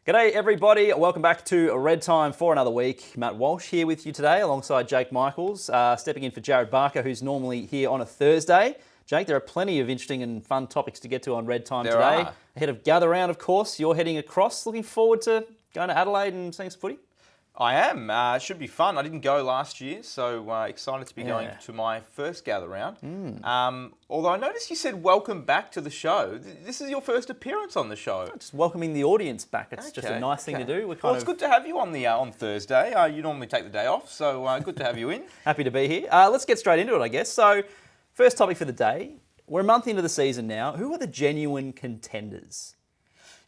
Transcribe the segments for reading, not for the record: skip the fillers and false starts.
G'day everybody, welcome back to Red Time for another week. Matt Walsh here with you today alongside Jake Michaels, stepping in for Jared Barker, who's normally here on a Thursday. Jake, there are plenty of interesting and fun topics to get to on Red Time today. Ahead of Gather Round, of course, you're heading across. Looking forward to going to Adelaide and seeing some footy? I am. It should be fun. I didn't go last year, so excited to be going to my first Gather Round. Although I noticed you said welcome back to the show. This is your first appearance on the show. Just welcoming the audience back. It's just a nice thing to do. It's good to have you on the on Thursday. You normally take the day off, so good to have you in. Happy to be here. Let's get straight into it, I guess. So, first topic for the day. We're a month into the season now. Who are the genuine contenders?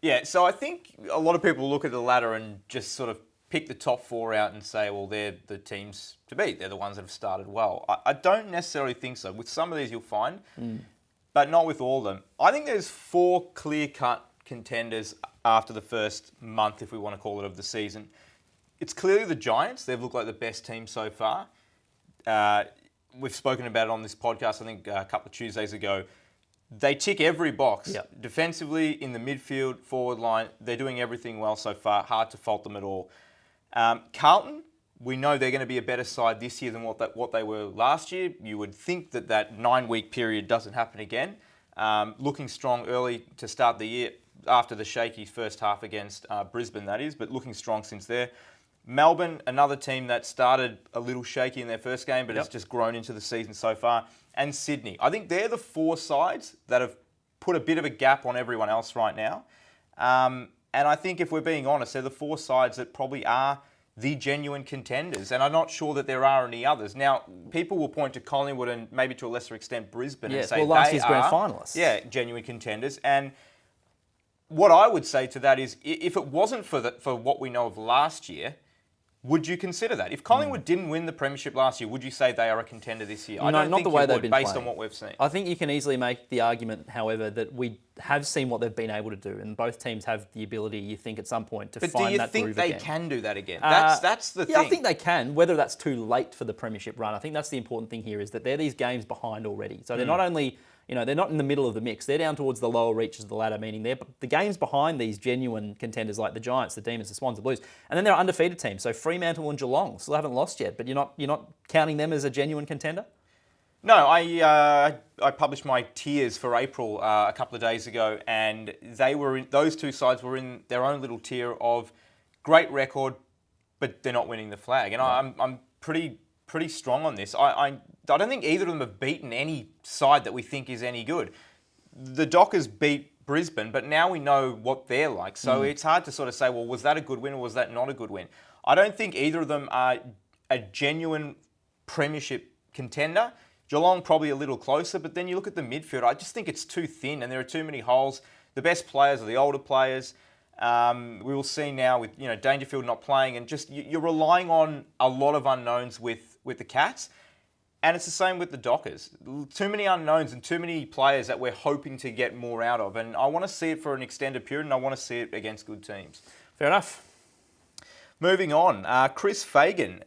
Yeah, so I think a lot of people look at the ladder and just sort of pick the top four out and say, well, they're the teams to beat. They're the ones that have started well. I don't necessarily think so. With some of these you'll find, but not with all of them. I think there's four clear-cut contenders after the first month, if we want to call it, of the season. It's clearly the Giants. They've looked like the best team so far. We've spoken about it on this podcast, I think, a couple of Tuesdays ago. They tick every box. Yep. Defensively, in the midfield, forward line, they're doing everything well so far. Hard to fault them at all. Carlton, we know they're going to be a better side this year than what they were last year. You would think that 9-week period doesn't happen again. Looking strong early to start the year after the shaky first half against Brisbane, that is, but looking strong since there. Melbourne, another team that started a little shaky in their first game, but has just grown into the season so far. And Sydney. I think they're the four sides that have put a bit of a gap on everyone else right now. And I think if we're being honest, they're the four sides that probably are the genuine contenders. And I'm not sure that there are any others. Now, people will point to Collingwood and maybe to a lesser extent Brisbane and say last they year's are grand finalists. Yeah, genuine contenders. And what I would say to that is, if it wasn't for what we know of last year, would you consider that? If Collingwood didn't win the premiership last year, would you say they are a contender this year? No, I don't not think the way you they've would, been based playing. on what we've seen. I think you can easily make the argument, however, that we have seen what they've been able to do, and both teams have the ability, you think, at some point to find that groove again. But do you think they can do that again? That's the thing. Yeah, I think they can. Whether that's too late for the premiership run, I think that's the important thing here, is that they're these games behind already. So they're not only, they're not in the middle of the mix. They're down towards the lower reaches of the ladder, meaning they're the games behind these genuine contenders like the Giants, the Demons, the Swans, the Blues, and then there are undefeated teams. So Fremantle and Geelong still haven't lost yet, but you're not counting them as a genuine contender. No, I published my tiers for April a couple of days ago, and those two sides were in their own little tier of great record, but they're not winning the flag. And I'm pretty strong on this. I don't think either of them have beaten any side that we think is any good. The Dockers beat Brisbane, but now we know what they're like. So it's hard to sort of say, well, was that a good win or was that not a good win? I don't think either of them are a genuine premiership contender. Geelong probably a little closer, but then you look at the midfield, I just think it's too thin and there are too many holes. The best players are the older players. We will see now with Dangerfield not playing, and just you're relying on a lot of unknowns with the Cats. And it's the same with the Dockers. Too many unknowns and too many players that we're hoping to get more out of. And I want to see it for an extended period, and I want to see it against good teams. Fair enough. Moving on, Chris Fagan,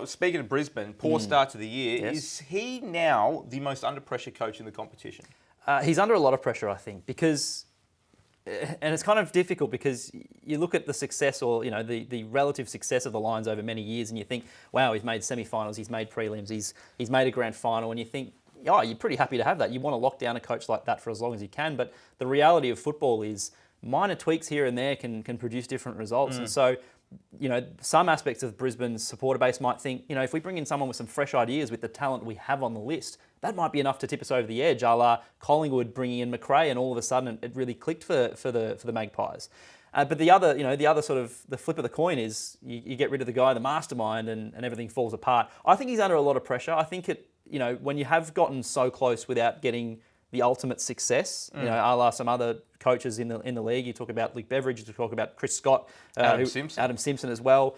speaking of Brisbane, poor start to the year. Yes. Is he now the most under pressure coach in the competition? He's under a lot of pressure, I think, because, and it's kind of difficult because you look at the success or, the relative success of the Lions over many years and you think, wow, he's made semi-finals, he's made prelims, he's made a grand final, and you think, oh, you're pretty happy to have that. You want to lock down a coach like that for as long as you can, but the reality of football is minor tweaks here and there can produce different results. And so, some aspects of Brisbane's supporter base might think, if we bring in someone with some fresh ideas with the talent we have on the list, that might be enough to tip us over the edge, a la Collingwood bringing in McRae, and all of a sudden it really clicked for the Magpies. But the other sort of the flip of the coin is you get rid of the guy, the mastermind, and everything falls apart. I think he's under a lot of pressure. I think when you have gotten so close without getting the ultimate success, a la some other coaches in the league. You talk about Luke Beveridge, you talk about Chris Scott, Adam Simpson as well.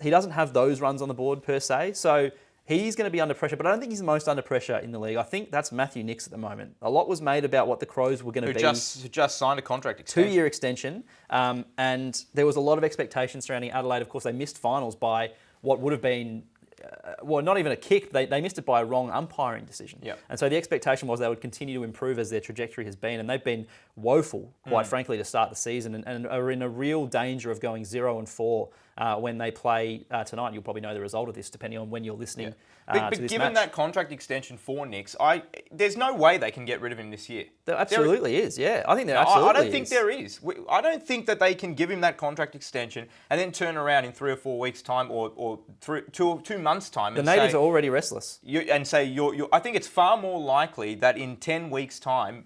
He doesn't have those runs on the board per se, so he's going to be under pressure, but I don't think he's the most under pressure in the league. I think that's Matthew Nicks at the moment. A lot was made about what the Crows were going to be. Who just signed a contract extension. 2-year extension, and there was a lot of expectations surrounding Adelaide. Of course, they missed finals by what would have been well, not even a kick. They missed it by a wrong umpiring decision. Yep. And so the expectation was they would continue to improve as their trajectory has been, and they've been woeful, quite frankly, to start the season, and are in a real danger of going 0-4 when they play tonight. You'll probably know the result of this, depending on when you're listening But to this given match. that contract extension for Nix, there's no way they can get rid of him this year. There absolutely is, yeah. I think there absolutely I don't think there is. I don't think that they can give him that contract extension and then turn around in 3 or 4 weeks' time or 2 months' time. The natives are already restless. I think it's far more likely that in 10 weeks' time,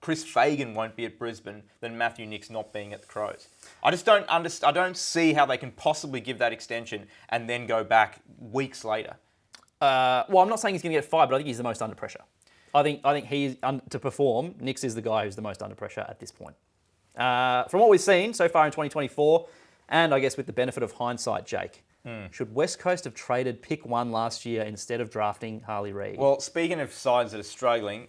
Chris Fagan won't be at Brisbane than Matthew Nix not being at the Crows. I just don't understand. I don't see how they can possibly give that extension and then go back weeks later. Well, I'm not saying he's going to get fired, but I think he's the most under pressure. I think he's to perform. Nix is the guy who's the most under pressure at this point. From what we've seen so far in 2024, and I guess with the benefit of hindsight, Jake, should West Coast have traded pick 1 last year instead of drafting Harley Reid? Well, speaking of sides that are struggling,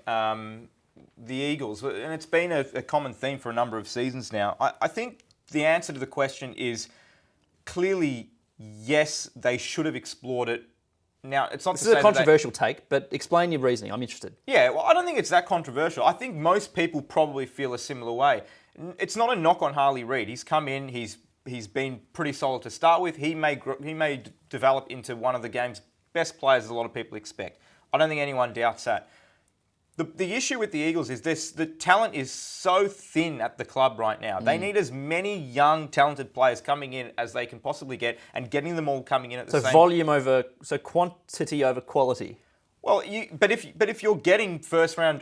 the Eagles, and it's been a common theme for a number of seasons now. I think the answer to the question is clearly yes, they should have explored it. Now, it's not. This is a controversial take, but explain your reasoning. I'm interested. Yeah, well, I don't think it's that controversial. I think most people probably feel a similar way. It's not a knock on Harley Reid. He's come in. He's been pretty solid to start with. He may develop into one of the game's best players, as a lot of people expect. I don't think anyone doubts that. The issue with the Eagles is the talent is so thin at the club right now. They need as many young, talented players coming in as they can possibly get, and getting them all coming in at the same. So quantity over quality. Well, but if you're getting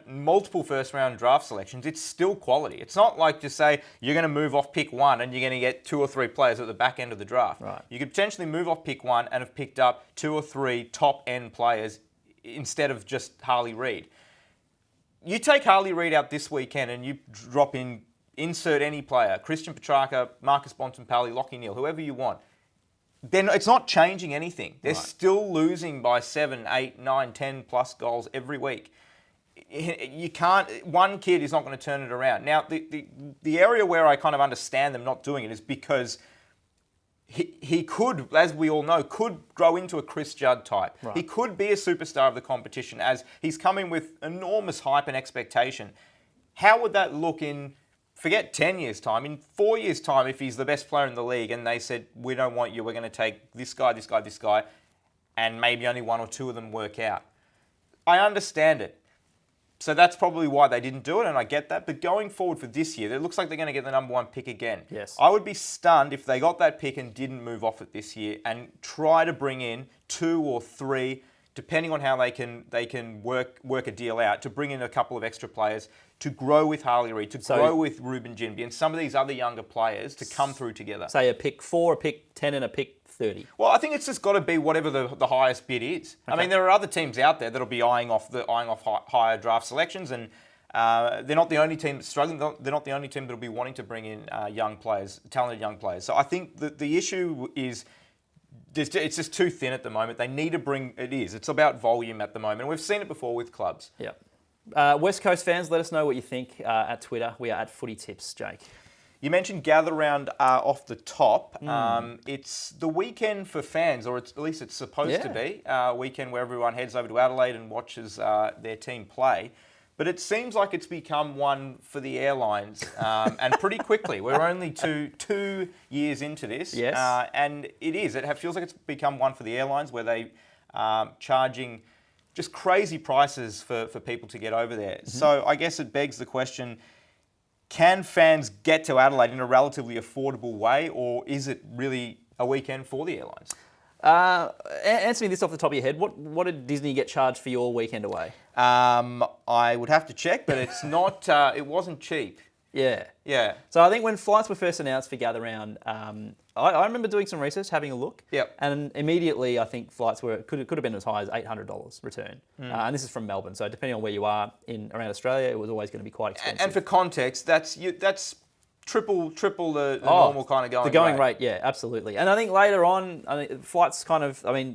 multiple first round draft selections, it's still quality. It's not like just say you're going to move off pick 1 and you're going to get 2 or 3 players at the back end of the draft. Right. You could potentially move off pick 1 and have picked up 2 or 3 top end players instead of just Harley Reid. You take Harley Reid out this weekend and you drop in, insert any player, Christian Petrarca, Marcus Bontempelli, Lachie Neale, whoever you want. Then it's not changing anything. They're still losing by 7, 8, 9, 10 plus goals every week. You can't. One kid is not going to turn it around. Now, the area where I kind of understand them not doing it is because he could, as we all know, could grow into a Chris Judd type. Right. He could be a superstar of the competition as he's coming with enormous hype and expectation. How would that look in, forget 10 years' time, in 4 years' time if he's the best player in the league and they said, we don't want you, we're going to take this guy, this guy, this guy, and maybe only 1 or 2 of them work out. I understand it. So that's probably why they didn't do it, and I get that. But going forward for this year, it looks like they're going to get the number 1 pick again. Yes. I would be stunned if they got that pick and didn't move off it this year and try to bring in 2 or 3, depending on how they can work a deal out, to bring in a couple of extra players to grow with Harley Reid, to grow with Ruben Ginbey and some of these other younger players to come through together. Say a pick 4, a pick 10, and a pick 30. Well, I think it's just got to be whatever the highest bid is. Okay. I mean, there are other teams out there that'll be eyeing off higher draft selections, and they're not the only team that's struggling. They're not the only team that'll be wanting to bring in young players, talented young players. So I think the issue is it's just too thin at the moment. They need to bring it is. It's about volume at the moment. We've seen it before with clubs. Yeah. West Coast fans, let us know what you think at Twitter. We are at Footy Tips, Jake. You mentioned Gather Round off the top. It's the weekend for fans, or at least it's supposed to be. A weekend where everyone heads over to Adelaide and watches their team play. But it seems like it's become one for the airlines, and pretty quickly. We're only two years into this. Yes. And it is. It feels like it's become one for the airlines where they charging just crazy prices for people to get over there. Mm-hmm. So I guess it begs the question, can fans get to Adelaide in a relatively affordable way, or is it really a weekend for the airlines? Answer me this off the top of your head. What did Disney get charged for your weekend away? I would have to check, but it's not. It wasn't cheap. Yeah. So I think when flights were first announced for Gather Round, I remember doing some research, having a look. Yep. And immediately I think flights could have been as high as $800 return. And this is from Melbourne, so depending on where you are around Australia, it was always going to be quite expensive. And for context, that's triple the normal kind of going rate. The going rate, yeah, absolutely. And I think later on, flights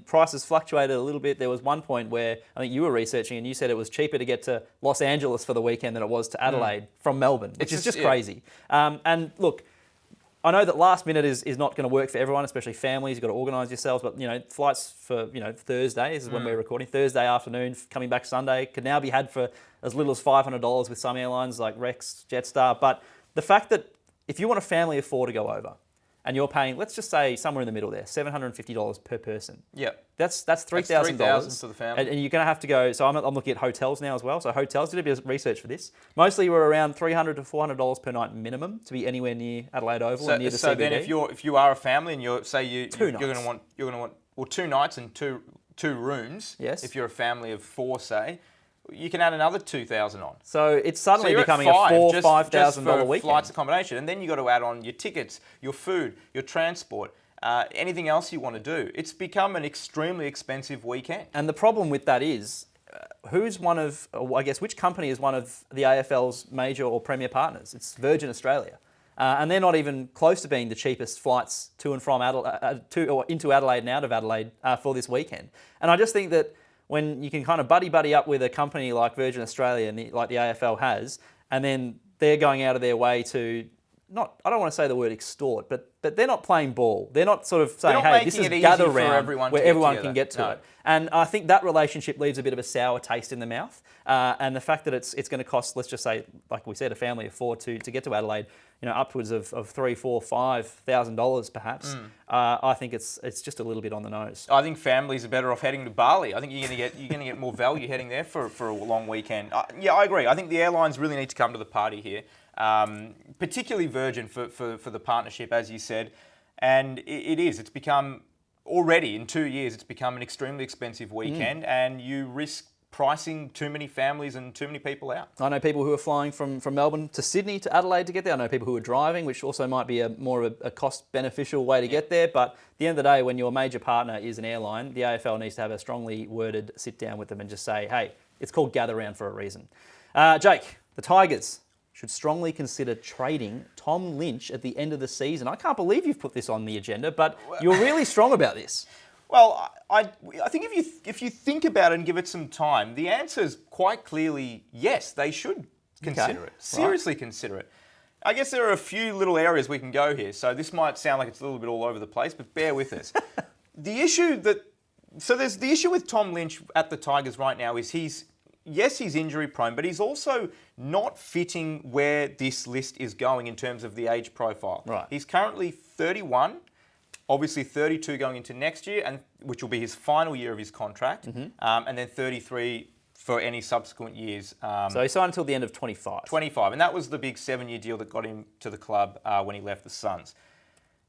prices fluctuated a little bit. There was one point where I think you were researching and you said it was cheaper to get to Los Angeles for the weekend than it was to Adelaide from Melbourne, which is just crazy. And look, I know that last minute is not going to work for everyone, especially families. You've got to organise yourselves. But, flights for, Thursday, this is when we're recording, Thursday afternoon, coming back Sunday, can now be had for as little as $500 with some airlines like Rex, Jetstar. But the fact that if you want a family of 4 to go over and you're paying, let's just say somewhere in the middle there, $750 per person. Yeah. That's $3,000. $3,000 for the family. And you're going to have to go, so I'm looking at hotels now as well. So hotels, did a bit of research for this. Mostly we're around $300 to $400 per night minimum to be anywhere near Adelaide Oval and near the CBD. So then if you are a family and you're going nights. to want 2 nights and two rooms. Yes. If you're a family of 4, say, you can add another $2,000 on. So it's suddenly you're becoming at a $5,000 $4,000 weekend. Flights accommodation, and then you got to add on your tickets, your food, your transport, anything else you want to do. It's become an extremely expensive weekend. And the problem with that is, which company is one of the AFL's major or premier partners? It's Virgin Australia. And they're not even close to being the cheapest flights to and from into Adelaide and out of Adelaide for this weekend. And I just think that when you can kind of buddy up with a company like Virgin Australia and like the AFL has, and then they're going out of their way to I don't want to say the word extort, but they're not playing ball. They're not sort of saying, hey, this is gather round where everyone can get to it. And I think that relationship leaves a bit of a sour taste in the mouth. And the fact that it's going to cost, let's just say, like we said, a family of 4 to get to Adelaide, upwards of $3,000, $4,000, $5,000 perhaps. I think it's just a little bit on the nose. I think families are better off heading to Bali. I think you're going to get more value heading there for a long weekend. Yeah, I agree. I think the airlines really need to come to the party here, particularly Virgin for the partnership, as you said. And it's become already in 2 years, it's become an extremely expensive weekend, and you risk pricing too many families and too many people out. I know people who are flying from Melbourne to Sydney to Adelaide to get there. I know people who are driving, which also might be more of a cost-beneficial way to get there. But at the end of the day, when your major partner is an airline, the AFL needs to have a strongly worded sit-down with them and just say, hey, it's called gather round for a reason. Jake, the Tigers should strongly consider trading Tom Lynch at the end of the season. I can't believe you've put this on the agenda, but you're really strong about this. Well, I think if you think about it and give it some time, the answer is quite clearly yes, they should consider it. Seriously consider it. I guess there are a few little areas we can go here, so this might sound like it's a little bit all over the place, but bear with us. There's the issue with Tom Lynch at the Tigers right now is he's injury prone, but he's also not fitting where this list is going in terms of the age profile. Right. He's currently 31. Obviously 32 going into next year, and which will be his final year of his contract, and then 33 for any subsequent years. So he signed until the end of 25. 25, and that was the big 7-year deal that got him to the club when he left the Suns.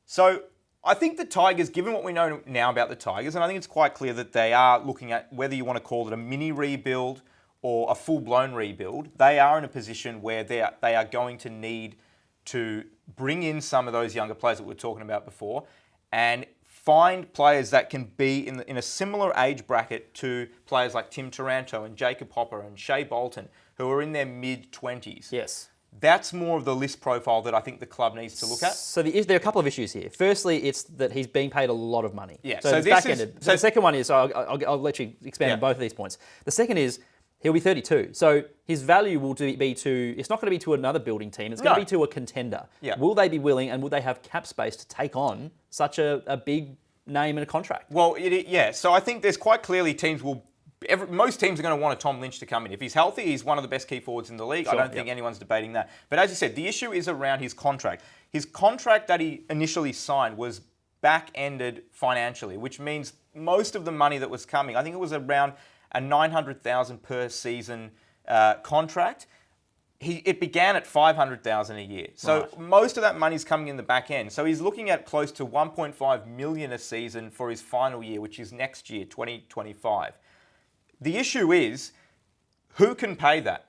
So I think the Tigers, given what we know now about the Tigers, and I think it's quite clear that they are looking at whether you want to call it a mini rebuild or a full-blown rebuild, they are in a position where they are going to need to bring in some of those younger players that we were talking about before, and find players that can be in a similar age bracket to players like Tim Taranto and Jacob Hopper and Shea Bolton, who are in their mid-20s. Yes. That's more of the list profile that I think the club needs to look at. So there are a couple of issues here. Firstly, it's that he's being paid a lot of money. Yeah. So it's back-ended. So the second one is, I'll let you expand on both of these points. The second is, he'll be 32. So his value will be to, it's not going to be to another building team, it's going to be to a contender. Yeah. Will they be willing and will they have cap space to take on such a big name and a contract? Well, so I think there's quite clearly most teams are going to want a Tom Lynch to come in. If he's healthy, he's one of the best key forwards in the league. Sure, I don't think anyone's debating that. But as you said, the issue is around his contract. His contract that he initially signed was back-ended financially, which means most of the money that was coming, I think it was around a $900,000 per season contract. It began at $500,000 a year. So most of that money is coming in the back end. So he's looking at close to $1.5 million a season for his final year, which is next year, 2025. The issue is, who can pay that?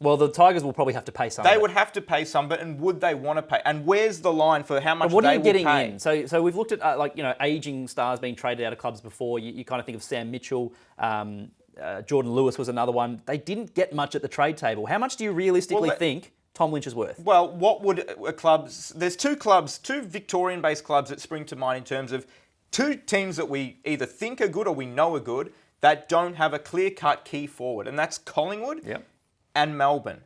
Well, the Tigers will probably have to pay some. They would have to pay some, and would they want to pay? And where's the line for how much they will pay? What are you getting in? So we've looked at aging stars being traded out of clubs before. You kind of think of Sam Mitchell, Jordan Lewis was another one. They didn't get much at the trade table. How much do you realistically think Tom Lynch is worth? Well, what would clubs? There's two Victorian-based clubs that spring to mind in terms of two teams that we either think are good or we know are good that don't have a clear-cut key forward, and that's Collingwood and Melbourne.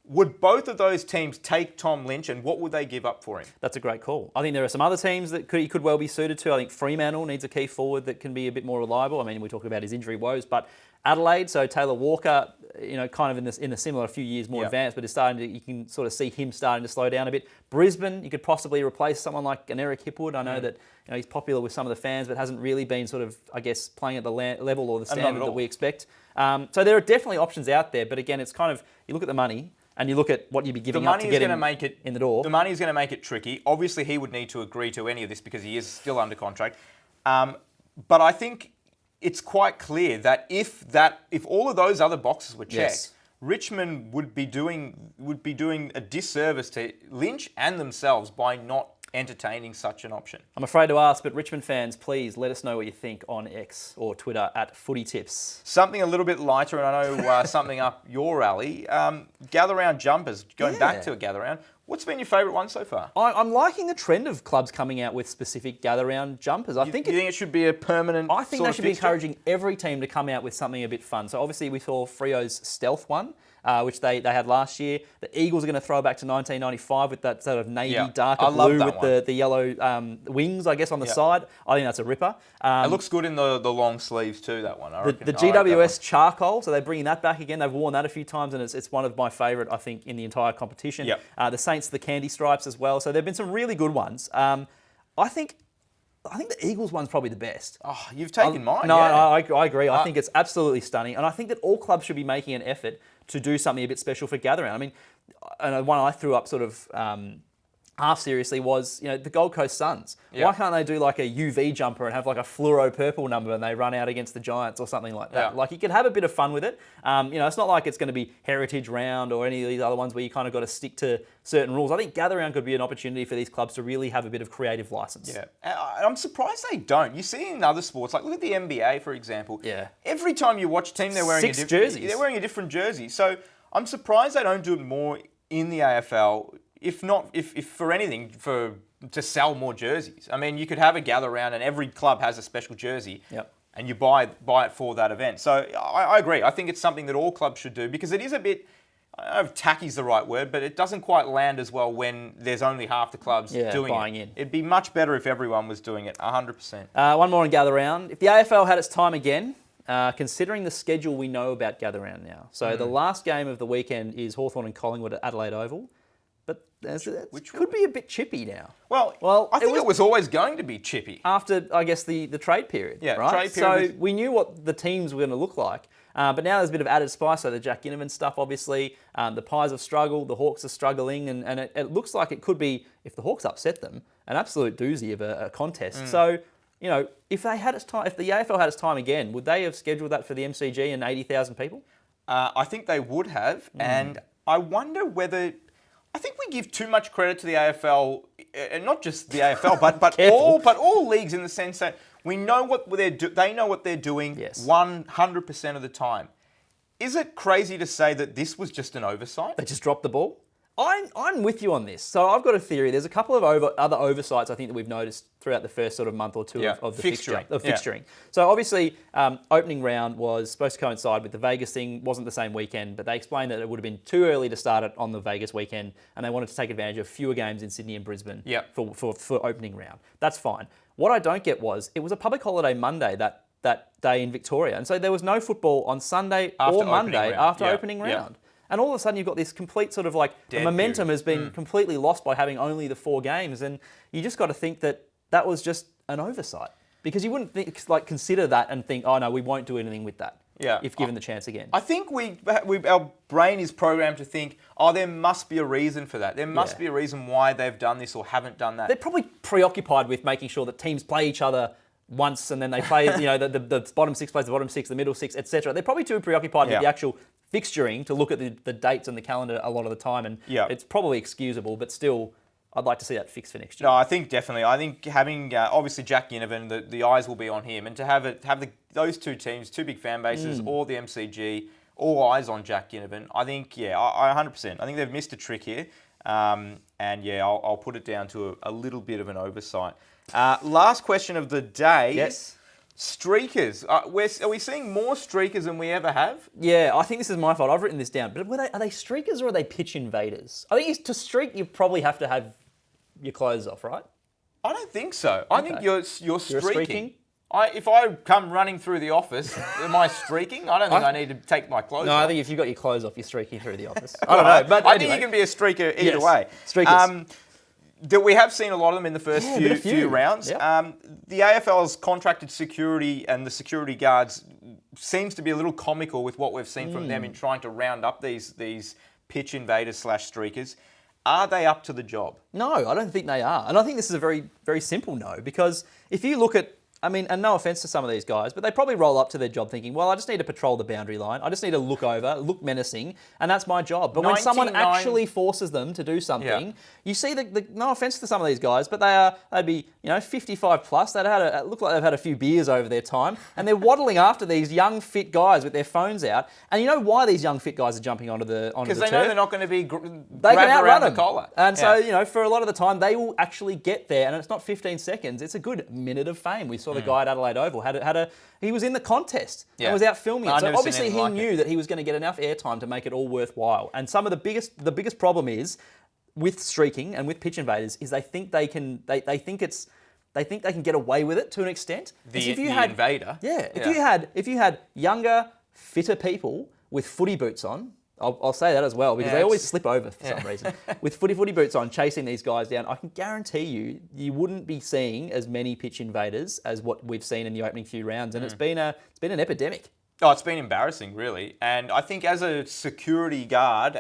Would both of those teams take Tom Lynch, and what would they give up for him? That's a great call. I think there are some other teams that he could well be suited to. I think Fremantle needs a key forward that can be a bit more reliable. I mean, we talked about his injury woes, but Adelaide, so Taylor Walker, kind of in a similar few years more advanced, but you can sort of see him starting to slow down a bit. Brisbane, you could possibly replace someone like an Eric Hipwood. I know that he's popular with some of the fans, but hasn't really been sort of, I guess, playing at the level or the standard that we expect. So there are definitely options out there, but again, it's kind of, you look at the money, and you look at what you'd be giving up to get him in the door. The money is going to make it tricky. Obviously, he would need to agree to any of this because he is still under contract. But I think it's quite clear that if all of those other boxes were checked, Richmond would be doing a disservice to Lynch and themselves by not entertaining such an option. I'm afraid to ask, but Richmond fans, please let us know what you think on X or Twitter at Footy Tips. Something a little bit lighter, and I know something up your alley. Gather round jumpers. Going back to a gather round. What's been your favourite one so far? I'm liking the trend of clubs coming out with specific gather round jumpers. You think it should be a permanent? I think they should be encouraging every team to come out with something a bit fun. So obviously we saw Frio's Stealth one, which they had last year. The Eagles are going to throw back to 1995 with that sort of navy darker blue with the yellow wings, I guess, on the side. I think that's a ripper. It looks good in the long sleeves too, that one. The GWS charcoal, so they're bringing that back again. They've worn that a few times, and it's one of my favourite, I think, in the entire competition. The Saints, the candy stripes as well. So there have been some really good ones. I think the Eagles one's probably the best. Oh, you've taken mine. No, I agree. I think it's absolutely stunning. And I think that all clubs should be making an effort to do something a bit special for Gather Round. I mean, and one I threw up sort of half seriously was, the Gold Coast Suns. Why can't they do like a UV jumper and have like a fluoro purple number and they run out against the Giants or something like that? Like, you could have a bit of fun with it. It's not like it's going to be Heritage Round or any of these other ones where you kind of got to stick to certain rules. I think Gather Round could be an opportunity for these clubs to really have a bit of creative license. Yeah, I'm surprised they don't. You see in other sports, like look at the NBA, for example. Yeah. Every time you watch a team, they're wearing jerseys. They're wearing a different jersey. So I'm surprised they don't do it more in the AFL. If for anything, to sell more jerseys. I mean, you could have a gather round and every club has a special jersey. And you buy it for that event. So I agree. I think it's something that all clubs should do because it is a bit, I don't know if tacky's the right word, but it doesn't quite land as well when there's only half the clubs doing buying it. in. It'd be much better if everyone was doing it, 100%. One more on Gather Round. If the AFL had its time again, considering the schedule we know about Gather Round now. So the last game of the weekend is Hawthorn and Collingwood at Adelaide Oval. Which could be a bit chippy now. Well, I think it was always going to be chippy. After, I guess, the trade period. Right? Trade period. So we knew what the teams were going to look like. But now there's a bit of added spice. So the Jack Ginnivan stuff, obviously. The Pies have struggled. The Hawks are struggling. And it looks like it could be, if the Hawks upset them, an absolute doozy of a contest. So, if the AFL had its time again, would they have scheduled that for the MCG and 80,000 people? I think they would have. And I wonder whether... I think we give too much credit to the AFL, and not just the AFL, but all leagues in the sense that we know what they know what they're doing 100% of the time. Is it crazy to say that this was just an oversight? They just dropped the ball? I'm with you on this. So I've got a theory. There's a couple of other oversights I think that we've noticed throughout the first sort of month or two of the fixturing. So obviously, opening round was supposed to coincide with the Vegas thing. Wasn't the same weekend, but they explained that it would have been too early to start it on the Vegas weekend, and they wanted to take advantage of fewer games in Sydney and Brisbane for opening round. That's fine. What I don't get was it was a public holiday Monday that day in Victoria, and so there was no football on Sunday or Monday after opening round. And all of a sudden, you've got this complete sort of like the momentum has been completely lost by having only the 4 games, and you just got to think that was just an oversight because you wouldn't consider that and think, oh no, we won't do anything with that. If given the chance again. I think our brain is programmed to think, oh, there must be a reason for that. There must be a reason why they've done this or haven't done that. They're probably preoccupied with making sure that teams play each other once and then they play, the bottom 6 plays the bottom 6, the middle 6, etc. They're probably too preoccupied with the actual fixturing to look at the dates and the calendar a lot of the time, and it's probably excusable, but still, I'd like to see that fixed for next year. No, I think definitely. I think having obviously Jack Ginnivan, the eyes will be on him, and to have those two teams, two big fan bases, or the MCG, all eyes on Jack Ginnivan. I think I 100%. I think they've missed a trick here, and I'll put it down to a little bit of an oversight. Last question of the day. Yes. Streakers. Are we seeing more streakers than we ever have? Yeah, I think this is my fault. I've written this down. But are they streakers or are they pitch invaders? I think to streak, you probably have to have your clothes off, right? I don't think so. I think you're You're streaking. streaking? If I come running through the office, am I streaking? I don't think I need to take my clothes No, off. I think if you've got your clothes off, you're streaking through the office. I don't know. But I anyway. think you can be a streaker either Yes, way. streakers. That we have seen a lot of them in the first Yeah, a few rounds. Yep. The AFL's contracted security and the security guards seems to be a little comical with what we've seen from them in trying to round up these pitch invaders / streakers. Are they up to the job? No, I don't think they are. And I think this is a very, very simple no, because if you look at, I mean, and no offense to some of these guys, but they probably roll up to their job thinking, well, I just need to patrol the boundary line. I just need to look over, look menacing, and that's my job. But when someone 99 actually forces them to do something, you see no offense to some of these guys, but they'd be, 55 plus. They'd look like they've had a few beers over their time, and they're waddling after these young, fit guys with their phones out. And you know why these young, fit guys are jumping onto the turf? Because they know they're not going to be They can grabbed outrun around them. the collar. And so, for a lot of the time, they will actually get there, and it's not 15 seconds. It's a good minute of fame. We saw the guy at Adelaide Oval he was in the contest and was out filming it. So obviously he knew that he was going to get enough airtime to make it all worthwhile. And some of the biggest problem is with streaking and with pitch invaders is they think they can get away with it to an extent. The invader. Yeah. If you had younger, fitter people with footy boots on, I'll say that as well because they always slip over for some reason. With footy boots on, chasing these guys down, I can guarantee you wouldn't be seeing as many pitch invaders as what we've seen in the opening few rounds, and it's been an epidemic. Oh, it's been embarrassing, really. And I think as a security guard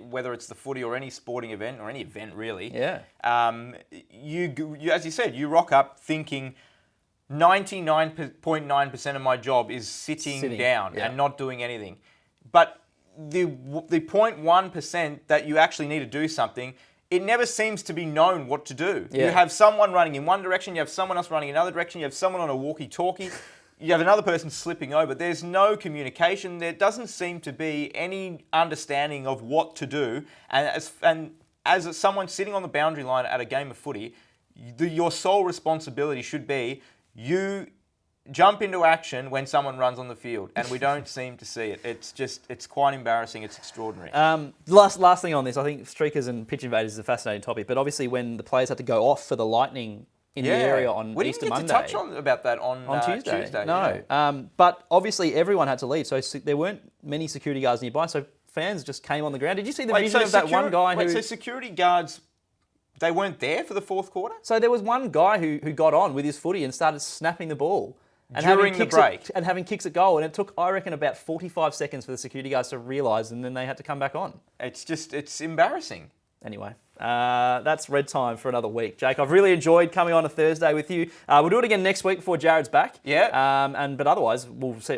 whether it's the footy or any sporting event or any event really, you as you said, you rock up thinking 99.9% of my job is sitting down and not doing anything, but the 0.1% that you actually need to do something, it never seems to be known what to do. Yeah. You have someone running in one direction, you have someone else running in another direction, you have someone on a walkie-talkie, you have another person slipping over. There's no communication. There doesn't seem to be any understanding of what to do. And as someone sitting on the boundary line at a game of footy, your sole responsibility should be you jump into action when someone runs on the field, and we don't seem to see it. It's quite embarrassing. It's extraordinary. Last thing on this, I think streakers and pitch invaders is a fascinating topic, but obviously when the players had to go off for the Lightning in the area on Easter Monday. We didn't get to touch about that on Tuesday. No, but obviously everyone had to leave, so there weren't many security guards nearby, so fans just came on the ground. Did you see the vision of that one guy so security guards, they weren't there for the fourth quarter? So there was one guy who got on with his footy and started snapping the ball. And during the break. And having kicks at goal. And it took, I reckon, about 45 seconds for the security guards to realise, and then they had to come back on. It's embarrassing. Anyway, that's red time for another week. Jake, I've really enjoyed coming on a Thursday with you. We'll do it again next week before Jared's back. Yeah. But otherwise,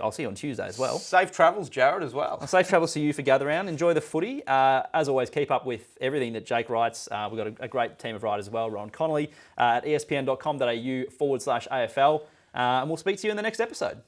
I'll see you on Tuesday as well. Safe travels, Jared, as well. Safe travels to you for Gather Round. Enjoy the footy. As always, keep up with everything that Jake writes. We've got a great team of writers as well. Ron Connolly at espn.com.au/AFL. And we'll speak to you in the next episode.